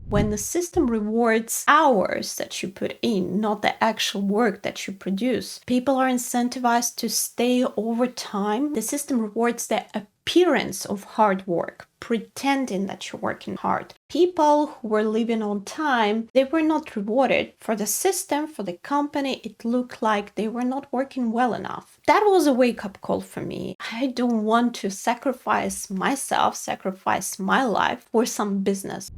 When the system rewards hours that you put in, not the actual work that you produce, people are incentivized to stay over time. The system rewards the appearance of hard work, pretending that you're working hard. People who were living on time, they were not rewarded. For the system, for the company, it looked like they were not working well enough. That was a wake-up call for me. I don't want to sacrifice myself, sacrifice my life for some business.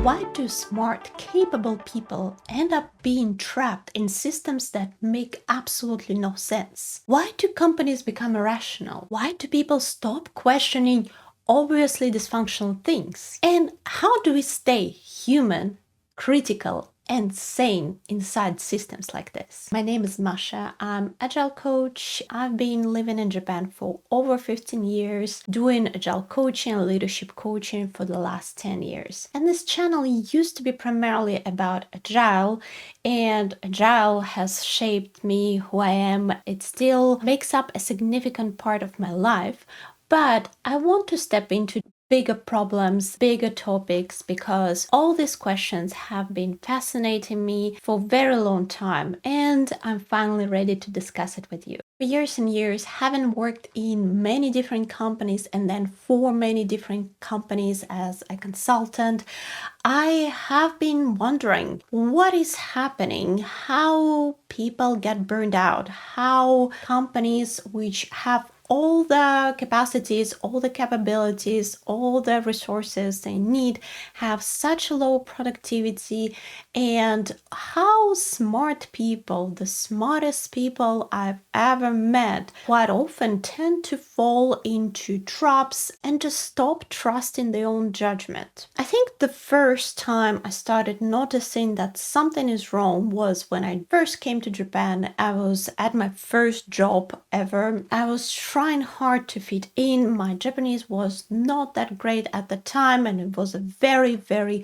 Why do smart, capable people end up being trapped in systems that make absolutely no sense? Why do companies become irrational? Why do people stop questioning obviously dysfunctional things? And how do we stay human, critical, and sane inside systems like this? My name is Masha. I'm Agile coach. I've been living in Japan for over 15 years, doing Agile coaching and leadership coaching for the last 10 years. And this channel used to be primarily about Agile, and Agile has shaped me, who I am. It still makes up a significant part of my life, but I want to step into bigger problems, bigger topics, because all these questions have been fascinating me for a very long time, and I'm finally ready to discuss it with you. For years and years, having worked in many different companies and then for many different companies as a consultant, I have been wondering what is happening, how people get burned out, how companies which have all the capacities, all the capabilities, all the resources they need have such low productivity, and how smart people, the smartest people I've ever met, quite often tend to fall into traps and just stop trusting their own judgment. I think the first time I started noticing that something is wrong was when I first came to Japan. I was at my first job ever. I was trying hard to fit in. My Japanese was not that great at the time, and it was a very, very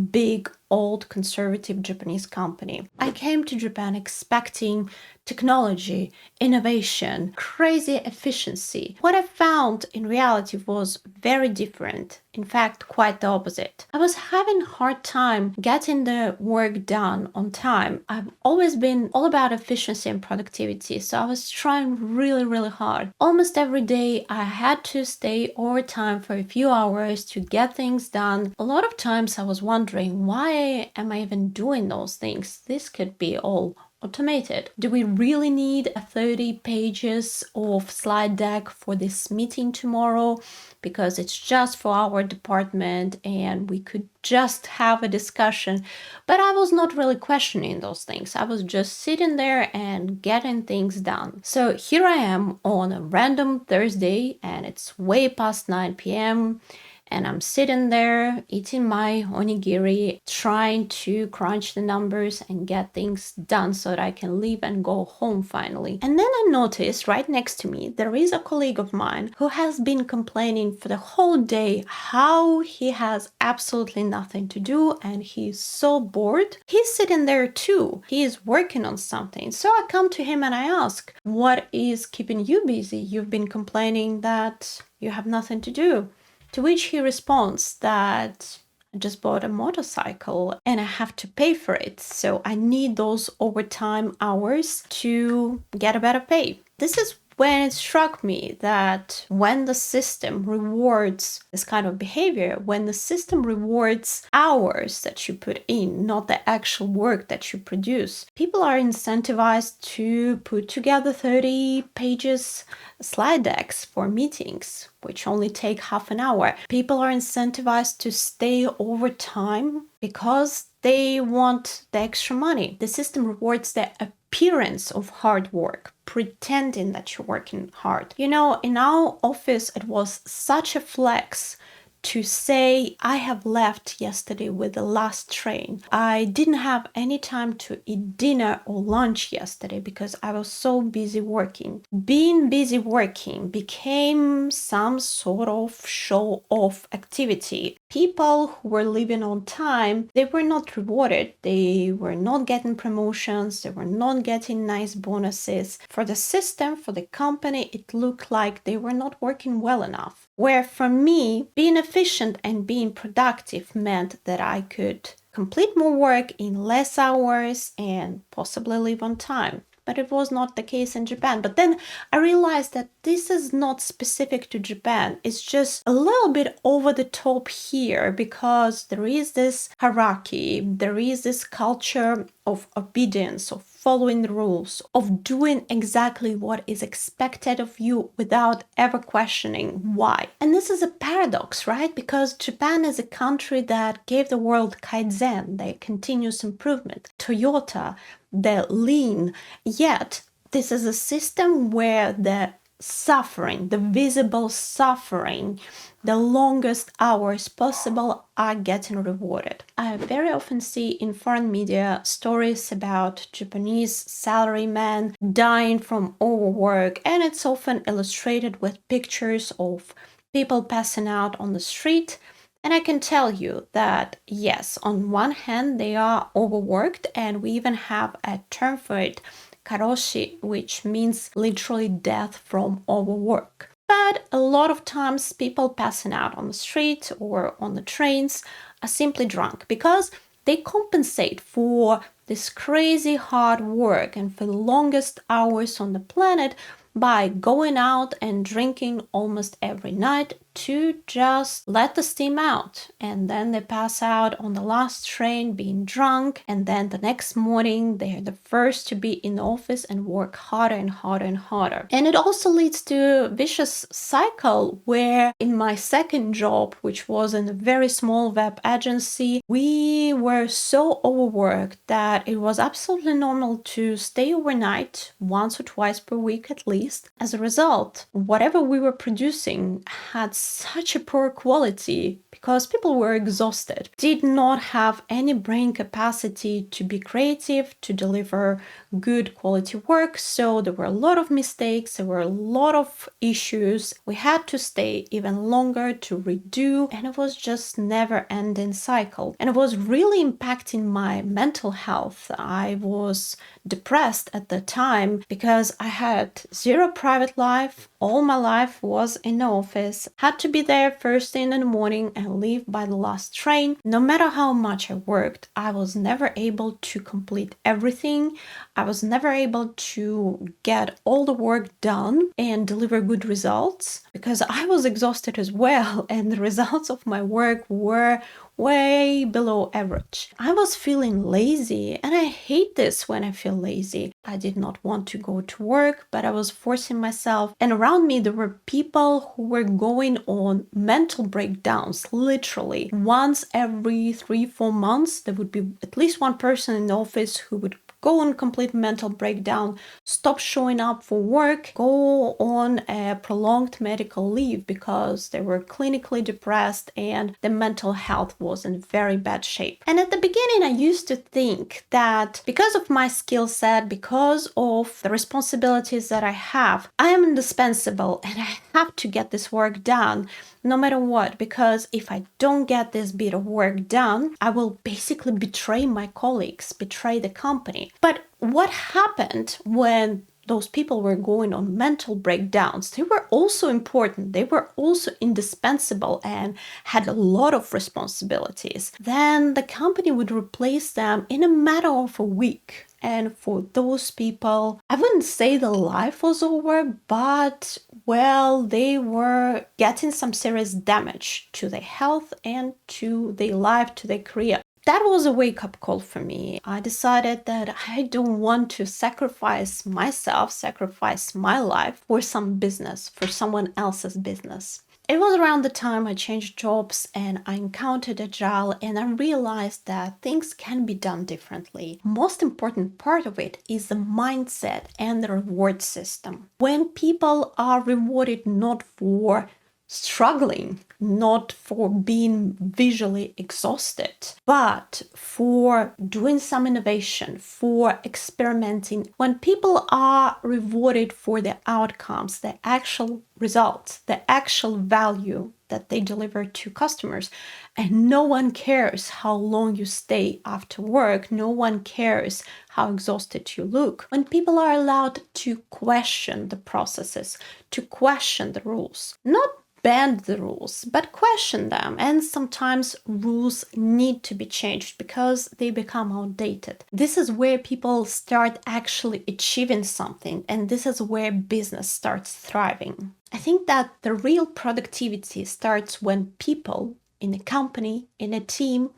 big, old, conservative Japanese company. I came to Japan expecting technology, innovation, crazy efficiency. What I found in reality was very different. In fact, quite the opposite. I was having a hard time getting the work done on time. I've always been all about efficiency and productivity, so I was trying really, really hard. Almost every day I had to stay overtime for a few hours to get things done. A lot of times I was wondering, why am I even doing those things? This could be all automated. Do we really need 30 pages of slide deck for this meeting tomorrow? Because it's just for our department and we could just have a discussion. But I was not really questioning those things. I was just sitting there and getting things done. So here I am on a random Thursday, and it's way past 9 p.m. and I'm sitting there eating my onigiri, trying to crunch the numbers and get things done so that I can leave and go home finally. And then I noticed right next to me, there is a colleague of mine who has been complaining for the whole day how he has absolutely nothing to do and he's so bored. He's sitting there too. He is working on something. So I come to him and I ask, what is keeping you busy? You've been complaining that you have nothing to do. To which he responds that I just bought a motorcycle and I have to pay for it. So I need those overtime hours to get a better pay. This is when it struck me that when the system rewards this kind of behavior, when the system rewards hours that you put in, not the actual work that you produce, people are incentivized to put together 30 pages slide decks for meetings, which only take half an hour. People are incentivized to stay over time because they want the extra money. The system rewards the appearance of hard work, pretending that you're working hard. You know, in our office, it was such a flex to say, I have left yesterday with the last train. I didn't have any time to eat dinner or lunch yesterday because I was so busy working. Being busy working became some sort of show-off activity. People who were living on time, they were not rewarded. They were not getting promotions. They were not getting nice bonuses. For the system, for the company, it looked like they were not working well enough. Where for me, being efficient and being productive meant that I could complete more work in less hours and possibly live on time. But it was not the case in Japan. But then I realized that this is not specific to Japan. It's just a little bit over the top here because there is this hierarchy, there is this culture of obedience, of following the rules, of doing exactly what is expected of you without ever questioning why. And this is a paradox, right? Because Japan is a country that gave the world Kaizen, the continuous improvement, Toyota, the lean, yet this is a system where the suffering, the visible suffering, the longest hours possible are getting rewarded. I very often see in foreign media stories about Japanese salarymen dying from overwork, and it's often illustrated with pictures of people passing out on the street. And I can tell you that, yes, on one hand, they are overworked, and we even have a term for it, Karoshi, which means literally death from overwork. But a lot of times, people passing out on the street or on the trains are simply drunk because they compensate for this crazy hard work and for the longest hours on the planet by going out and drinking almost every night to just let the steam out. And then they pass out on the last train being drunk, and then the next morning they're the first to be in the office and work harder and harder and harder. And it also leads to a vicious cycle where in my second job, which was in a very small web agency, we were so overworked that it was absolutely normal to stay overnight once or twice per week at least. As a result, whatever we were producing had such a poor quality because people were exhausted, did not have any brain capacity to be creative, to deliver good quality work. So there were a lot of mistakes, there were a lot of issues. We had to stay even longer to redo, and it was just never-ending cycle. And it was really impacting my mental health. I was depressed at the time because I had zero private life. All my life was in the office, had to be there first thing in the morning and leave by the last train. No matter how much I worked, I was never able to complete everything. I was never able to get all the work done and deliver good results because I was exhausted as well, and the results of my work were way below average. I was feeling lazy, and I hate this when I feel lazy. I did not want to go to work, but I was forcing myself. And around me, there were people who were going on mental breakdowns, literally. Once every 3-4 months, there would be at least one person in the office who would go on complete mental breakdown, stop showing up for work, go on a prolonged medical leave because they were clinically depressed and their mental health was in very bad shape. And at the beginning, I used to think that because of my skill set, because of the responsibilities that I have, I am indispensable and I have to get this work done no matter what, because if I don't get this bit of work done, I will basically betray my colleagues, betray the company. But what happened when those people were going on mental breakdowns? They were also important. They were also indispensable and had a lot of responsibilities. Then the company would replace them in a matter of a week. And for those people, I wouldn't say the life was over, but well, they were getting some serious damage to their health and to their life, to their career. That was a wake-up call for me. I decided that I don't want to sacrifice myself, sacrifice my life for some business, for someone else's business. It was around the time I changed jobs and I encountered Agile, and I realized that things can be done differently. Most important part of it is the mindset and the reward system. When people are rewarded not for struggling, not for being visually exhausted, but for doing some innovation, for experimenting. When people are rewarded for the outcomes, the actual results, the actual value that they deliver to customers. And no one cares how long you stay after work. No one cares how exhausted you look. When people are allowed to question the processes, to question the rules, not bend the rules, but question them. And sometimes rules need to be changed because they become outdated. This is where people start actually achieving something, and this is where business starts thriving. I think that the real productivity starts when people in a company, in a team,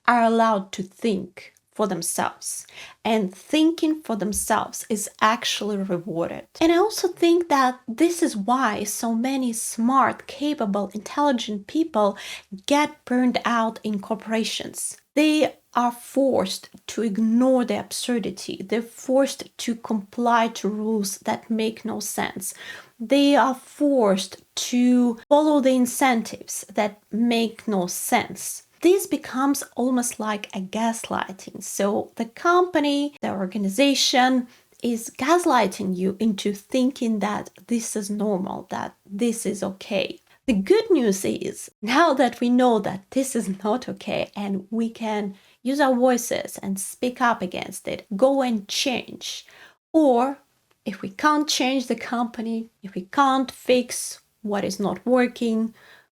are allowed to think for themselves. And thinking for themselves is actually rewarded. And I also think that this is why so many smart, capable, intelligent people get burned out in corporations. They are forced to ignore the absurdity. They're forced to comply to rules that make no sense. They are forced to follow the incentives that make no sense. This becomes almost like a gaslighting. So the company, the organization is gaslighting you into thinking that this is normal, that this is okay. The good news is, now that we know that this is not okay and we can use our voices and speak up against it, go and change. Or if we can't change the company, if we can't fix what is not working,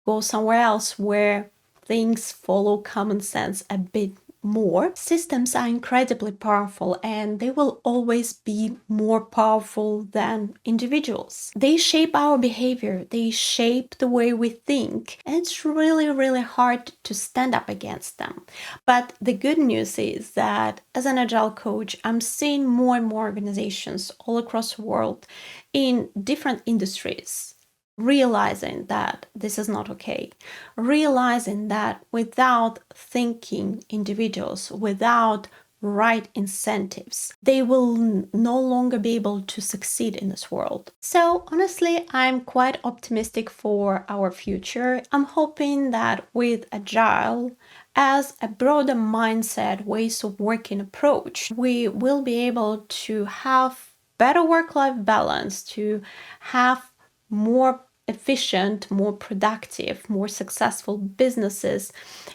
go somewhere else where things follow common sense a bit more. Systems are incredibly powerful, and they will always be more powerful than individuals. They shape our behavior, they shape the way we think, and it's really, really hard to stand up against them. But the good news is that as an Agile coach, I'm seeing more and more organizations all across the world in different industries realizing that this is not okay, realizing that without thinking individuals, without right incentives, they will no longer be able to succeed in this world. So honestly, I'm quite optimistic for our future. I'm hoping that with Agile, as a broader mindset, ways of working approach, we will be able to have better work-life balance, to have more efficient, more productive, more successful businesses,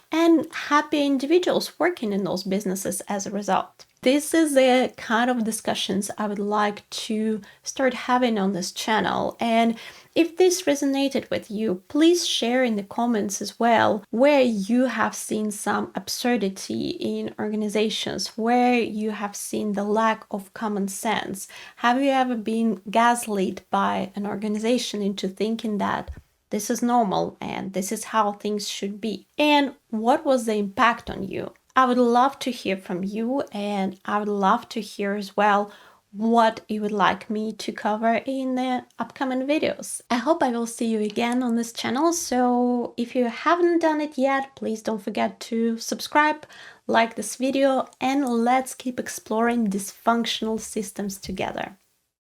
and happy individuals working in those businesses as a result. This is the kind of discussions I would like to start having on this channel. And if this resonated with you, please share in the comments as well where you have seen some absurdity in organizations, where you have seen the lack of common sense. Have you ever been gaslit by an organization into thinking that this is normal and this is how things should be? And what was the impact on you? I would love to hear from you, and I would love to hear as well what you would like me to cover in the upcoming videos. I hope I will see you again on this channel, so if you haven't done it yet, please don't forget to subscribe, like this video, and let's keep exploring dysfunctional systems together.